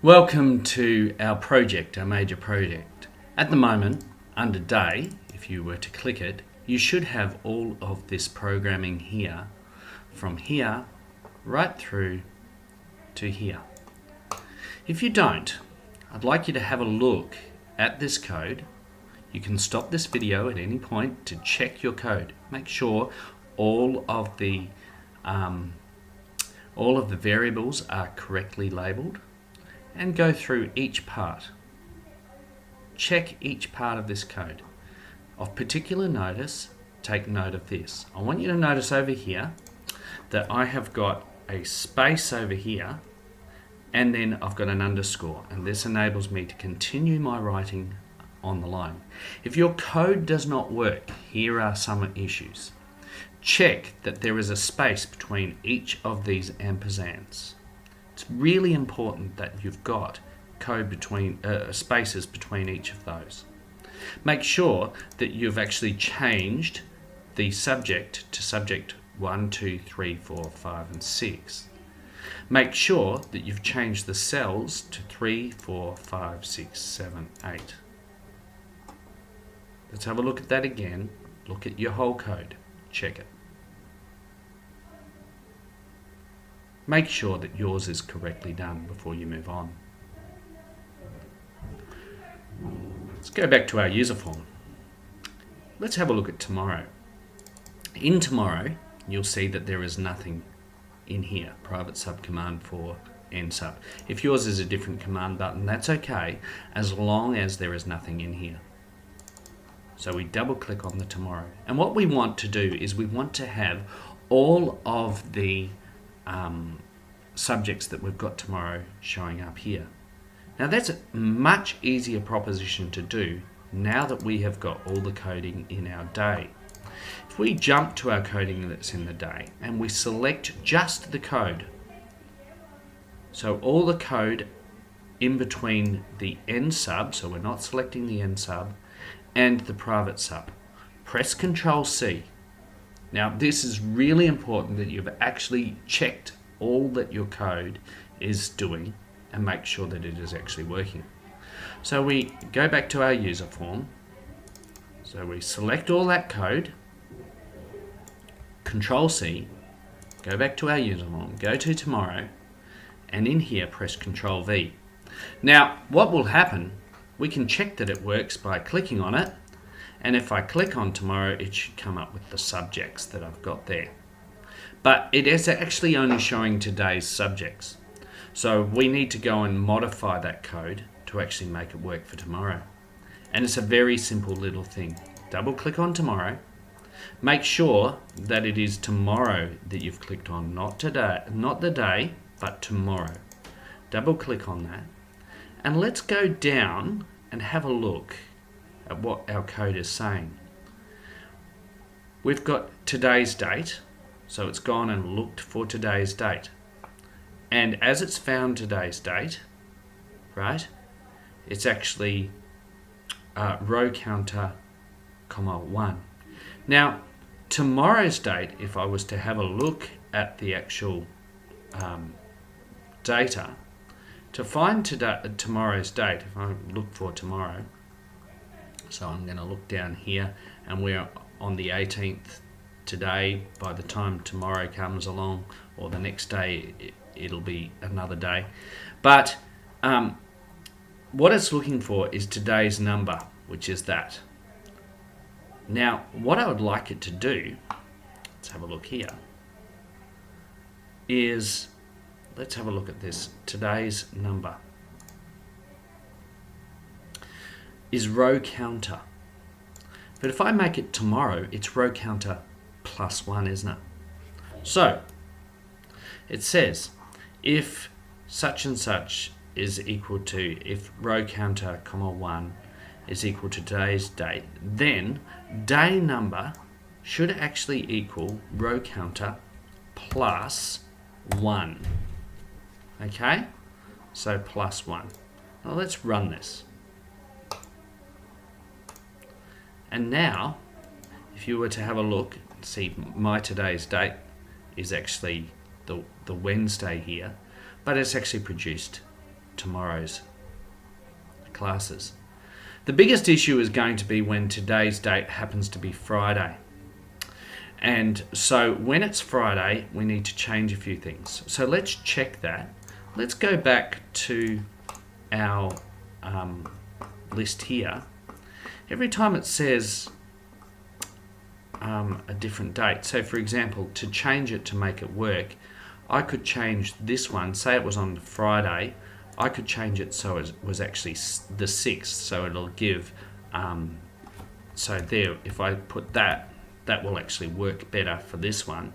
Welcome to our project, our major project. At the moment, under day, if you were to click it, you should have all of this programming here, from here right through to here. If you don't, I'd like you to have a look at this code. You can stop this video at any point to check your code. Make sure all of the variables are correctly labeled, and go through each part. Check each part of this code. Of particular notice, take note of this. I want you to notice over here that I have got a space over here, and then I've got an underscore, and this enables me to continue my writing on the line. If your code does not work, here are some issues. Check that there is a space between each of these ampersands. It's really important that you've got code between spaces between each of those. Make sure that you've actually changed the subject to subject 1, 2, 3, 4, 5, and 6. Make sure that you've changed the cells to 3, 4, 5, 6, 7, 8. Let's have a look at that again. Look at your whole code. Check it. Make sure that yours is correctly done before you move on. Let's go back to our user form. Let's have a look at tomorrow. In tomorrow, you'll see that there is nothing in here, private sub command for end sub. If yours is a different command button, that's okay, as long as there is nothing in here. So we double click on the tomorrow. And what we want to do is we want to have all of the subjects that we've got tomorrow showing up here. Now that's a much easier proposition to do now that we have got all the coding in our day. If we jump to our coding that's in the day and we select just the code, so all the code in between the end sub, so we're not selecting the end sub, and the private sub, press Ctrl C. Now this is really important that you've actually checked all that your code is doing and make sure that it is actually working. So we go back to our user form. So we select all that code, Ctrl C, go back to our user form, go to tomorrow, and in here press Ctrl V. Now what will happen, we can check that it works by clicking on it, and if I click on tomorrow, it should come up with the subjects that I've got there. But it is actually only showing today's subjects. So we need to go and modify that code to actually make it work for tomorrow. And it's a very simple little thing. Double click on tomorrow. Make sure that it is tomorrow that you've clicked on, not today, not the day, but tomorrow. Double click on that. And let's go down and have a look at what our code is saying. We've got today's date, so it's gone and looked for today's date. And as it's found today's date, right, it's actually row counter, comma 1. Now, tomorrow's date, if I was to have a look at the actual data, to find tomorrow's date, if I look for tomorrow, so I'm going to look down here, and we're on the 18th today. By the time tomorrow comes along, or the next day, it'll be another day. But what it's looking for is today's number, which is that. Now, what I would like it to do, let's have a look here, is, let's have a look at this. Today's number is row counter. But if I make it tomorrow, it's row counter plus 1, isn't it? So it says if such and such is equal to, if row counter, comma 1 is equal to today's date, then day number should actually equal row counter plus 1. Okay? So plus 1. Now let's run this. And now, if you were to have a look, see my today's date is actually the Wednesday here, but it's actually produced tomorrow's classes. The biggest issue is going to be when today's date happens to be Friday. And so when it's Friday, we need to change a few things. So let's check that. Let's go back to our list here. Every time it says a different date, so for example, to change it to make it work, I could change this one, say it was on Friday, I could change it so it was actually the 6th, so it'll give, so there, if I put that, that will actually work better for this one.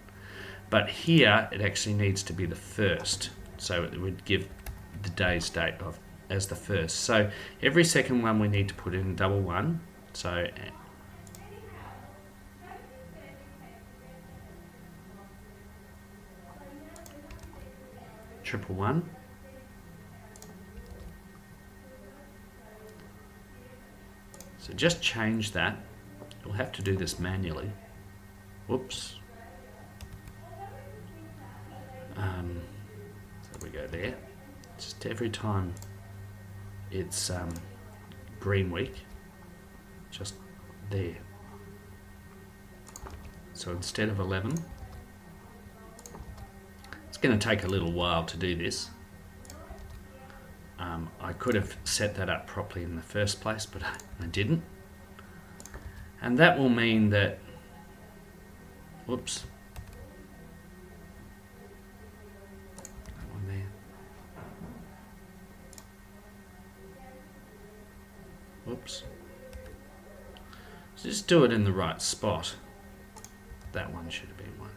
But here, it actually needs to be the 1st, so it would give the day's date of as the 1st. So every second one we need to put in double one, so triple one. So just change that. You'll have to do this manually. Whoops. So we go there. Just every time it's green week, just there. So instead of 11, it's going to take a little while to do this. I could have set that up properly in the first place, but I didn't. And that will mean that, whoops, that one there. Whoops. So just do it in the right spot. That one should have been one.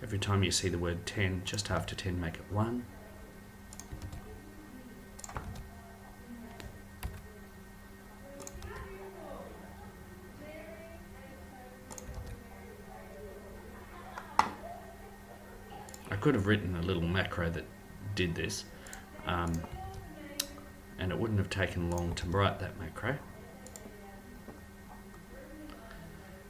Every time you see the word 10, just after 10, make it 1. I could have written a little macro that did this, and it wouldn't have taken long to write that macro,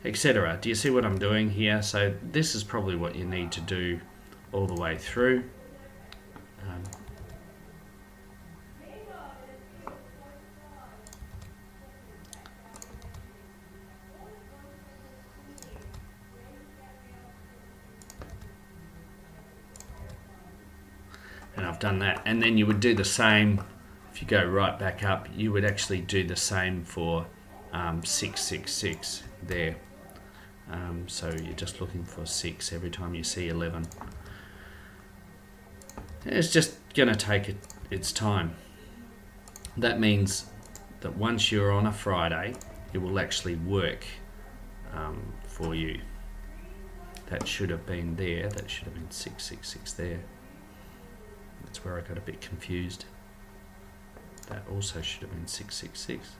etc. Do you see what I'm doing here? So this is probably what you need to do all the way through. And I've done that, and then you would do the same if you go right back up. You would actually do the same for 666 there. So you're just looking for 6 every time you see 11. It's just going to take its time. That means that once you're on a Friday, it will actually work for you. That should have been there. That should have been 666 there. That's where I got a bit confused. That also should have been 666.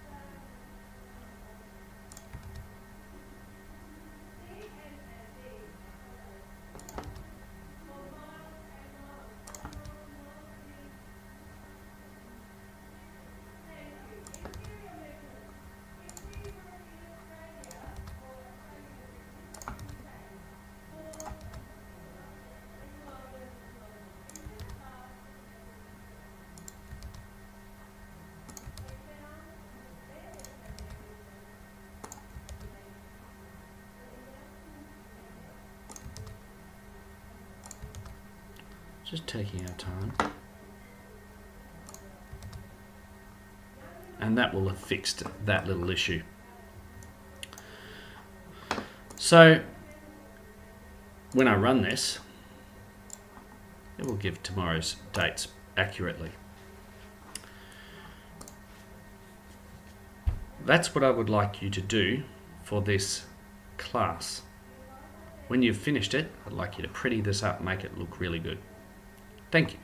Just taking our time. And that will have fixed that little issue. So when I run this, it will give tomorrow's dates accurately. That's what I would like you to do for this class. When you've finished it, I'd like you to pretty this up, make it look really good. Thank you.